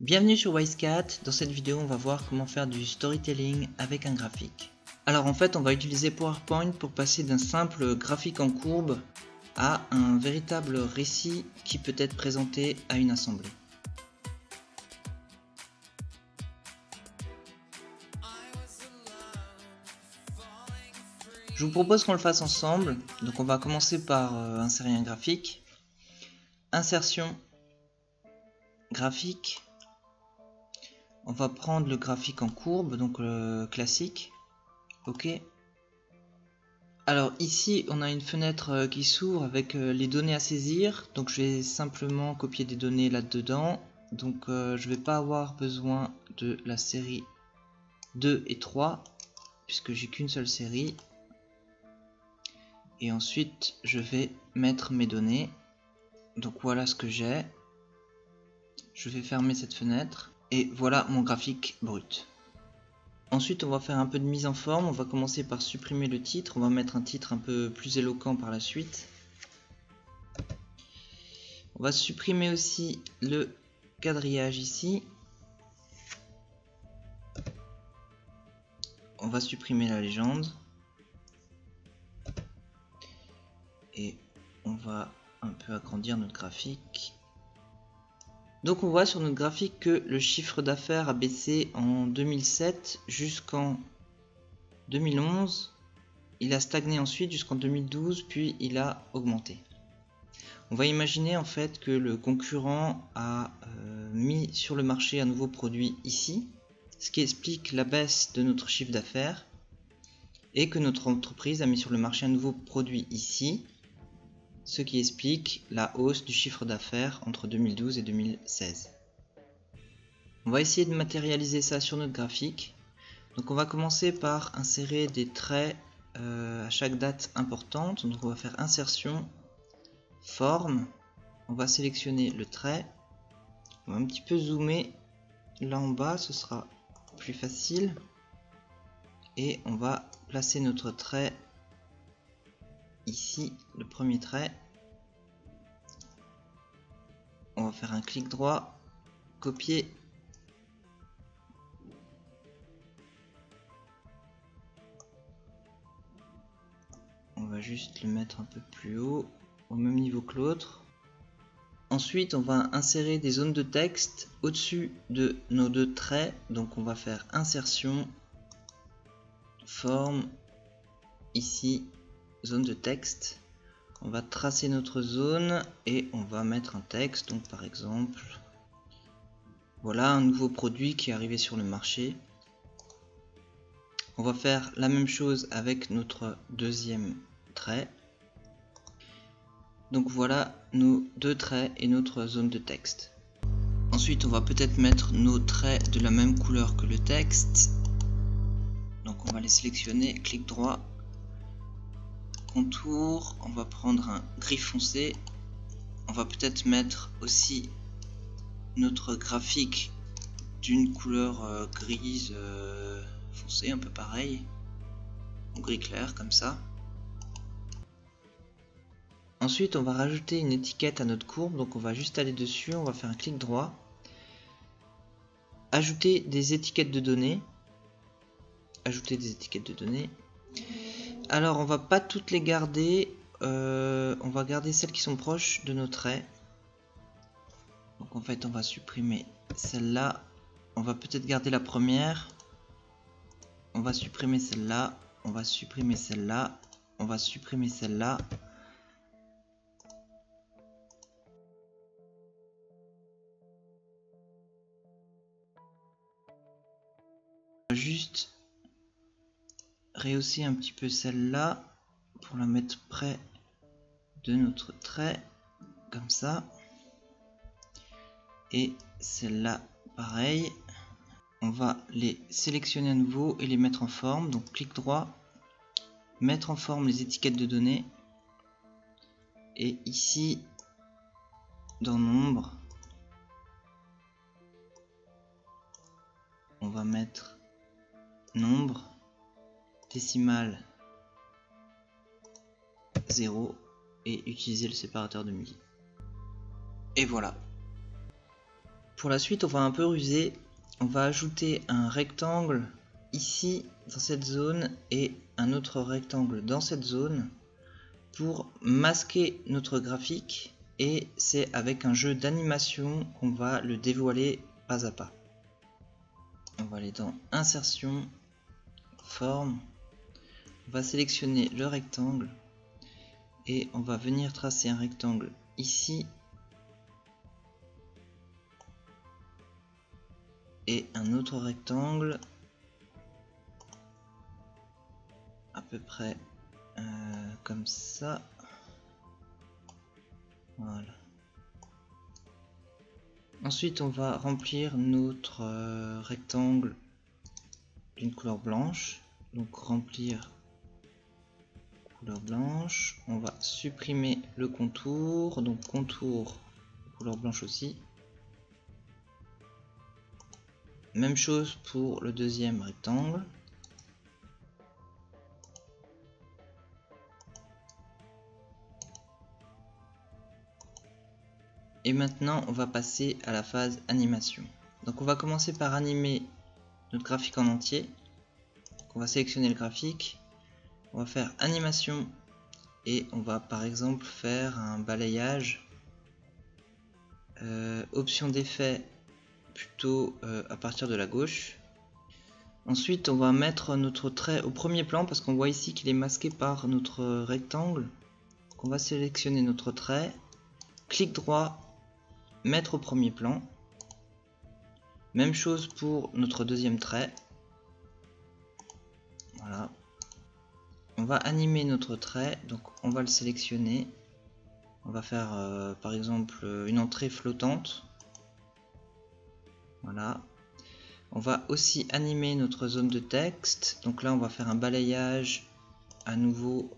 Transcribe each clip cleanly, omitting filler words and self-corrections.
Bienvenue sur Wisecat. Dans cette vidéo on va voir comment faire du storytelling avec un graphique. Alors en fait on va utiliser PowerPoint pour passer d'un simple graphique en courbe à un véritable récit qui peut être présenté à une assemblée. Je vous propose qu'on le fasse ensemble. Donc on va commencer par insérer un graphique. Insertion, graphique. On va prendre le graphique en courbe, donc classique. OK. Alors ici on a une fenêtre qui s'ouvre avec les données à saisir. Donc je vais simplement copier des données là-dedans. Donc je vais pas avoir besoin de la série 2 et 3 puisque j'ai qu'une seule série. Et ensuite je vais mettre mes données. Donc voilà ce que j'ai. Je vais fermer cette fenêtre. Et voilà mon graphique brut. Ensuite on va faire un peu de mise en forme. On va commencer par supprimer le titre. On va mettre un titre un peu plus éloquent par la suite. On va supprimer aussi le quadrillage ici. On va supprimer la légende. Et on va un peu agrandir notre graphique. Donc on voit sur notre graphique que le chiffre d'affaires a baissé en 2007 jusqu'en 2011. Il a stagné ensuite jusqu'en 2012, puis il a augmenté. On va imaginer en fait que le concurrent a mis sur le marché un nouveau produit ici, ce qui explique la baisse de notre chiffre d'affaires, et que notre entreprise a mis sur le marché un nouveau produit ici, ce qui explique la hausse du chiffre d'affaires entre 2012 et 2016. On va essayer de matérialiser ça sur notre graphique. Donc on va commencer par insérer des traits à chaque date importante. Donc on va faire insertion, forme, on va sélectionner le trait, on va un petit peu zoomer là en bas, ce sera plus facile, et on va placer notre trait ici, le premier trait. On va faire un clic droit, copier, on va juste le mettre un peu plus haut, au même niveau que l'autre. Ensuite on va insérer des zones de texte au-dessus de nos deux traits. Donc on va faire insertion, forme, ici zone de texte. On va tracer notre zone et on va mettre un texte. Donc par exemple, voilà un nouveau produit qui est arrivé sur le marché. On va faire la même chose avec notre deuxième trait. Donc voilà nos deux traits et notre zone de texte. Ensuite on va peut-être mettre nos traits de la même couleur que le texte. Donc on va les sélectionner, clic droit, contour, on va prendre un gris foncé. On va peut-être mettre aussi notre graphique d'une couleur grise foncée, un peu pareil, ou gris clair comme ça. Ensuite on va rajouter une étiquette à notre courbe. Donc on va juste aller dessus, on va faire un clic droit, ajouter des étiquettes de données. Ajouter des étiquettes de données. Alors on va pas toutes les garder, on va garder celles qui sont proches de nos traits. Donc en fait on va supprimer celle-là, on va peut-être garder la première, on va supprimer celle-là, on va supprimer celle-là, on va supprimer celle-là. On va juste rehausser un petit peu celle-là pour la mettre près de notre trait, comme ça. Et celle-là pareil. On va les sélectionner à nouveau et les mettre en forme. Donc clic droit, mettre en forme les étiquettes de données. Et ici, dans nombre, on va mettre nombre, décimale 0 et utiliser le séparateur de midi. Et voilà. Pour la suite, on va un peu ruser. On va ajouter un rectangle ici dans cette zone et un autre rectangle dans cette zone pour masquer notre graphique, et c'est avec un jeu d'animation qu'on va le dévoiler pas à pas. On va aller dans insertion, forme, on va sélectionner le rectangle et on va venir tracer un rectangle ici et un autre rectangle à peu près comme ça. Voilà. Ensuite, on va remplir notre rectangle d'une couleur blanche. Donc remplir couleur blanche. On va supprimer le contour. Donc contour couleur blanche aussi. Même chose pour le deuxième rectangle. Et maintenant, on va passer à la phase animation. Donc on va commencer par animer notre graphique en entier. Donc, on va sélectionner le graphique. On va faire animation. Et on va par exemple faire un balayage. Option d'effet plutôt à partir de la gauche. Ensuite, on va mettre notre trait au premier plan parce qu'on voit ici qu'il est masqué par notre rectangle. Donc, on va sélectionner notre trait. Clic droit. Mettre au premier plan. Même chose pour notre deuxième trait. Voilà. On va animer notre trait, donc on va le sélectionner. On va faire par exemple une entrée flottante. Voilà. On va aussi animer notre zone de texte. Donc là on va faire un balayage à nouveau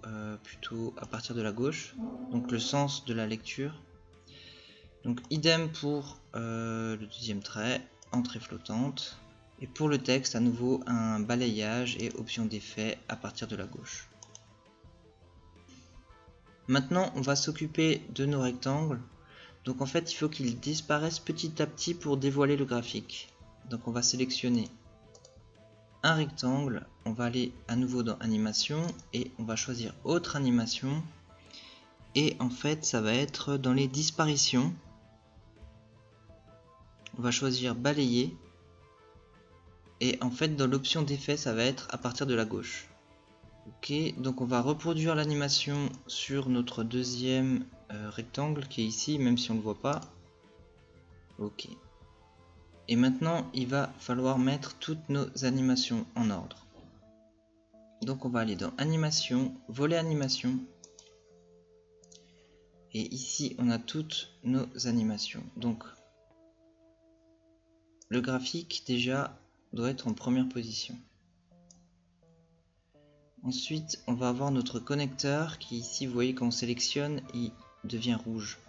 plutôt à partir de la gauche. Donc le sens de la lecture. Donc idem pour le deuxième trait, entrée flottante. Et pour le texte, à nouveau un balayage et option d'effet à partir de la gauche. Maintenant, on va s'occuper de nos rectangles. Donc en fait, il faut qu'ils disparaissent petit à petit pour dévoiler le graphique. Donc on va sélectionner un rectangle. On va aller à nouveau dans animation et on va choisir autre animation. Et en fait, ça va être dans les disparitions. On va choisir balayer et en fait dans l'option d'effet ça va être à partir de la gauche. Ok, donc on va reproduire l'animation sur notre deuxième rectangle qui est ici, même si on ne le voit pas. Ok. Et maintenant il va falloir mettre toutes nos animations en ordre. Donc on va aller dans animation, volet animation. Et ici on a toutes nos animations. Donc le graphique déjà doit être en première position. Ensuite, on va avoir notre connecteur qui ici, vous voyez, quand on sélectionne, il devient rouge.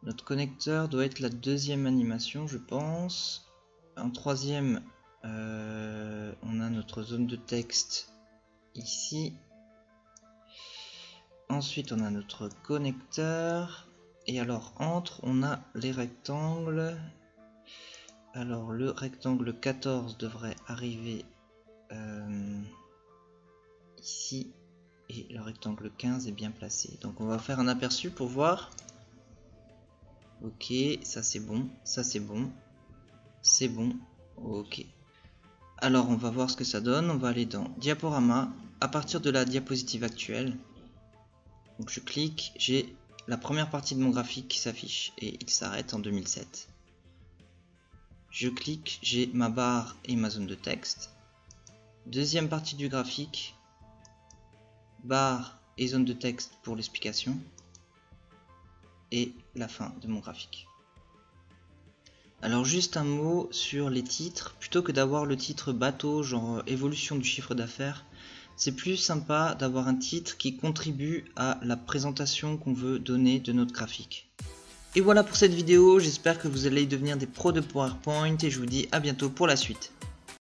Notre connecteur doit être la deuxième animation, je pense. En troisième, on a notre zone de texte ici. Ensuite, on a notre connecteur. Et alors, entre, on a les rectangles. Alors le rectangle 14 devrait arriver ici et le rectangle 15 est bien placé. Donc on va faire un aperçu pour voir. Ok, ça c'est bon, ça c'est bon, c'est bon, ok. Alors on va voir ce que ça donne. On va aller dans diaporama à partir de la diapositive actuelle. Donc je clique, j'ai la première partie de mon graphique qui s'affiche et il s'arrête en 2007. Je clique, j'ai ma barre et ma zone de texte. Deuxième partie du graphique, barre et zone de texte pour l'explication. Et la fin de mon graphique. Alors juste un mot sur les titres. Plutôt que d'avoir le titre bateau, genre évolution du chiffre d'affaires, c'est plus sympa d'avoir un titre qui contribue à la présentation qu'on veut donner de notre graphique. Et voilà pour cette vidéo, j'espère que vous allez devenir des pros de PowerPoint et je vous dis à bientôt pour la suite.